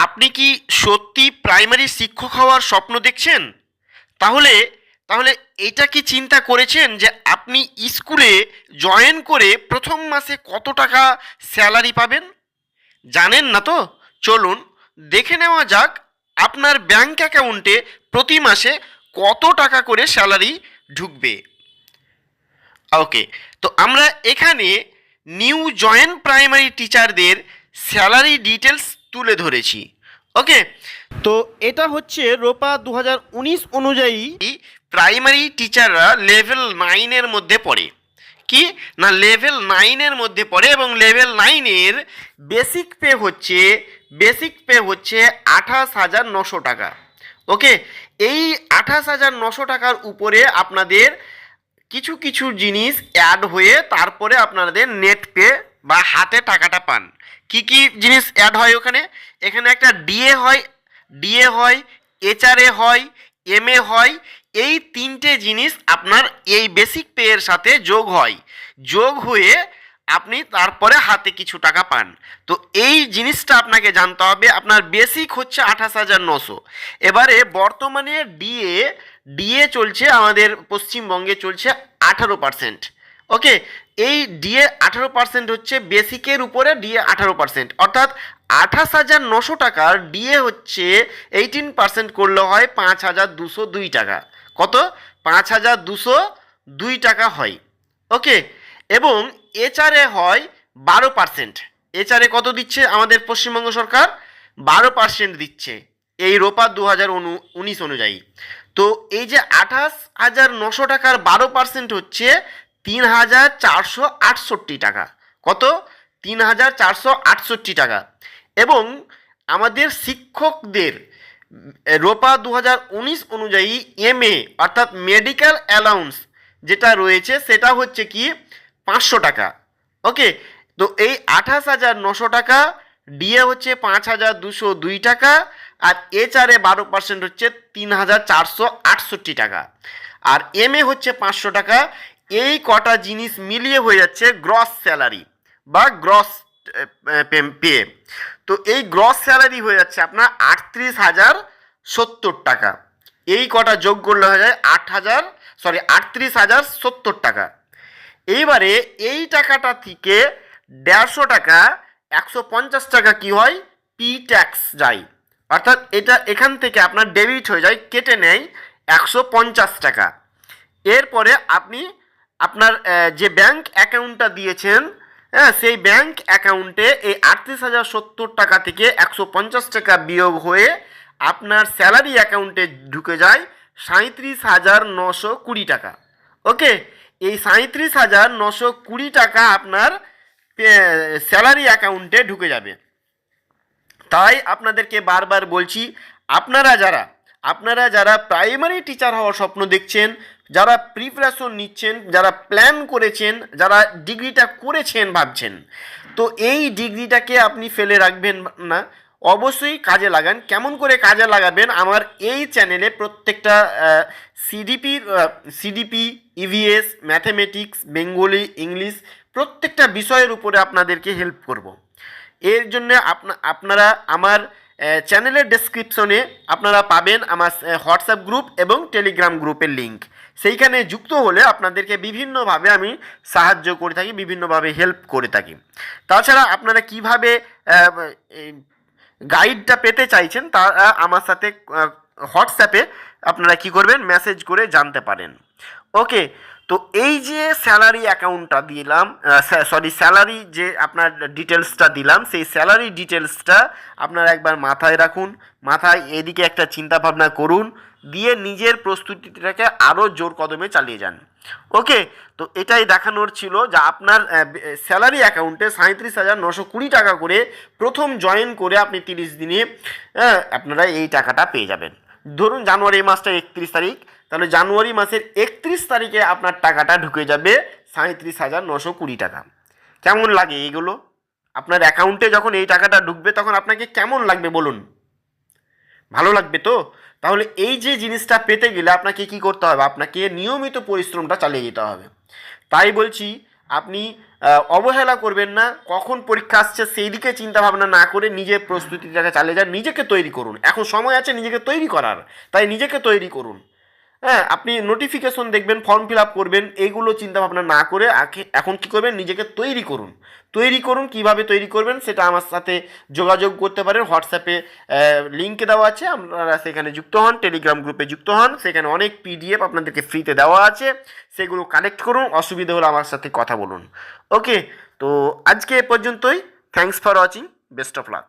আপনি কি সত্যি প্রাইমারি শিক্ষক হওয়ার স্বপ্ন দেখছেন? তাহলে তাহলে এটা কি চিন্তা করেছেন যে আপনি স্কুলে জয়েন করে প্রথম মাসে কত টাকা স্যালারি পাবেন? জানেন না তো? চলুন দেখে নেওয়া যাক আপনার ব্যাংক অ্যাকাউন্টে প্রতি মাসে কত টাকা করে স্যালারি ঢুকবে। ওকে, তো আমরা এখানে নিউ জয়েন প্রাইমারি টিচারদের স্যালারি ডিটেলস তুলে ধরেছি। ওকে, তো এটা হচ্ছে রোপা 2019 অনুযায়ী প্রাইমারি টিচাররা লেভেল 9-এর মধ্যে পড়ে। কি না, লেভেল 9-এর মধ্যে পড়ে এবং লেভেল 9-এর বেসিক পে হচ্ছে 28,900 টাকা। ওকে, এই 28,900 টাকার উপরে আপনাদের কিছু কিছু জিনিস অ্যাড হয়ে তারপরে আপনাদের নেট পে বা হাতে টাকাটা পান। কি কি জিনিস অ্যাড হয় ওখানে? এখানে একটা ডিএ হয়, এইচআরএ হয়, এমএ হয়। এই তিনটে জিনিস আপনার এই বেসিক পে এর সাথে যোগ হয়ে আপনি তারপরে হাতে কিছু টাকা পান। তো এই জিনিসটা আপনাকে জানতে হবে। আপনার বেসিক হচ্ছে 28,900। এবারে বর্তমানে ডিএ চলছে আমাদের পশ্চিমবঙ্গে চলছে 18%। ওকে, এই ডিএ 18% হচ্ছে বেসিকের উপরে ডিএ 18%, অর্থাৎ 28,900 টাকার ডিএ হচ্ছে 18% করলে হয় 5,202 টাকা। কত? 5,202 টাকা হয়। ওকে, এবং এইচআরএ হয় 12%। এইচআরএ কত দিচ্ছে আমাদের পশ্চিমবঙ্গ সরকার? 12% দিচ্ছে এই রোপা 2019 অনুযায়ী। তো এই যে 28,900 টাকার 12% হচ্ছে 3,468 টাকা। কত? 3,468 টাকা। এবং আমাদের শিক্ষকদের রোপা 2019 অনুযায়ী এমএ অর্থাৎ মেডিকেল অ্যালাউন্স যেটা রয়েছে সেটা হচ্ছে কি 500 টাকা। ওকে, তো এই 28,900 টাকা, ডিএ হচ্ছে 5,202 টাকা, আর এইচআরএ 12% হচ্ছে 3,468 টাকা, আর এমএ হচ্ছে 500 টাকা। এই কটা জিনিস মিলিয়ে হয়ে যাচ্ছে গ্রস স্যালারি বা গ্রস পে। তো এই গ্রস স্যালারি হয়ে যাচ্ছে আপনার 38,070 টাকা। এই কটা যোগ করলে হয়ে যায় 38,070 টাকা। এইবারে এই টাকাটা থেকে 150 টাকা, 150 টাকা কি হয়? পি ট্যাক্স যায়, অর্থাৎ এটা এখান থেকে আপনার ডেবিট হয়ে যায়, কেটে নেয় 150 টাকা। এরপরে আপনি আপনার যে ব্যাংক অ্যাকাউন্টটা দিয়েছেন, হ্যাঁ, সেই ব্যাংক অ্যাকাউন্টে এই 38,070 টাকা থেকে 150 টাকা বিয়োগ হয়ে আপনার স্যালারি অ্যাকাউন্টে ঢুকে যায় 37,920 টাকা। ওকে, এই 37,920 টাকা আপনার স্যালারি অ্যাকাউন্টে ঢুকে যাবে। তাই আপনাদেরকে বারবার বলছি, আপনারা যারা প্রাইমারি টিচার হওয়ার স্বপ্ন দেখছেন, যারা প্রিপারেশন নিচ্ছেন, যারা প্ল্যান করেছেন, যারা ডিগ্রিটা করেছেন ভাবছেন, তো এই ডিগ্রিটাকে আপনি ফেলে রাখবেন না, অবশ্যই কাজে লাগান। কেমন করে কাজে লাগাবেন? আমার এই চ্যানেলে প্রত্যেকটা CDP, EVS, mathematics, Bengali, English প্রত্যেকটা বিষয়ের উপরে আপনাদেরকে হেল্প করব। এর জন্য আপনারা আমার চ্যানেলের ডেসক্রিপশনে আপনারা পাবেন আমার হোয়াটসঅ্যাপ গ্রুপ এবং টেলিগ্রাম গ্রুপের লিঙ্ক। সেইখানে যুক্ত হলে আপনাদেরকে বিভিন্নভাবে আমি সাহায্য করে থাকি, বিভিন্নভাবে হেল্প করে থাকি। তাছাড়া আপনারা কিভাবে গাইডটা পেতে চাইছেন তা আমার সাথে হোয়াটসঅ্যাপে আপনারা কি করবেন? মেসেজ করে জানতে পারেন। ওকে, তো এই যে স্যালারি অ্যাকাউন্টটা দিলাম, স্যালারি যে আপনার ডিটেলসটা দিলাম, সেই স্যালারি ডিটেলসটা আপনারা একবার মাথায় রাখুন, মাথায় এদিকে একটা চিন্তা ভাবনা করুন, দিয়ে নিজের প্রস্তুতিটাকে আরও জোর কদমে চালিয়ে যান। ওকে, তো এটাই দেখানোর ছিল যে আপনার স্যালারি অ্যাকাউন্টে 37,920 টাকা করে প্রথম জয়েন করে আপনি 30 দিনে আপনারা এই টাকাটা পেয়ে যাবেন। ধরুন জানুয়ারি মাসটা 31 তারিখ, তাহলে জানুয়ারি মাসের 31 তারিখে আপনার টাকাটা ঢুকে যাবে 37,920 টাকা। কেমন লাগে এইগুলো? আপনার অ্যাকাউন্টে যখন এই টাকাটা ঢুকবে তখন আপনাকে কেমন লাগবে বলুন? ভালো লাগবে তো? তাহলে এই যে জিনিসটা পেতে গেলে আপনাকে কি করতে হবে? আপনাকে নিয়মিত পরিশ্রমটা চালিয়ে যেতে হবে। তাই বলছি, আপনি অবহেলা করবেন না, কখন পরীক্ষা আসছে সেই দিকে চিন্তা ভাবনা না করে নিজের প্রস্তুতিটাকে চালিয়ে যান, নিজেকে তৈরি করুন, এখন সময় আছে নিজেকে তৈরি করার, তাই নিজেকে তৈরি করুন। হ্যাঁ, আপনি নোটিফিকেশন দেখবেন, ফর্ম ফিল আপ করবেন, এইগুলো চিন্তা ভাবনা না করে এখন কি করবেন, নিজেকে তৈরি করুন। তৈরি করুন, কিভাবে তৈরি করবেন সেটা আমার সাথে যোগাযোগ করতে পারেন, হোয়াটসঅ্যাপে লিঙ্ক দেওয়া আছে, আপনারা সেখানে যুক্ত হন, টেলিগ্রাম গ্রুপে যুক্ত হন, সেখানে অনেক পিডিএফ আপনাদেরকে ফ্রিতে দেওয়া আছে, সেগুলো কালেক্ট করুন, অসুবিধা হলে আমার সাথে কথা বলুন। ওকে, তো আজকে এ পর্যন্তই। Thanks for watching, best of luck.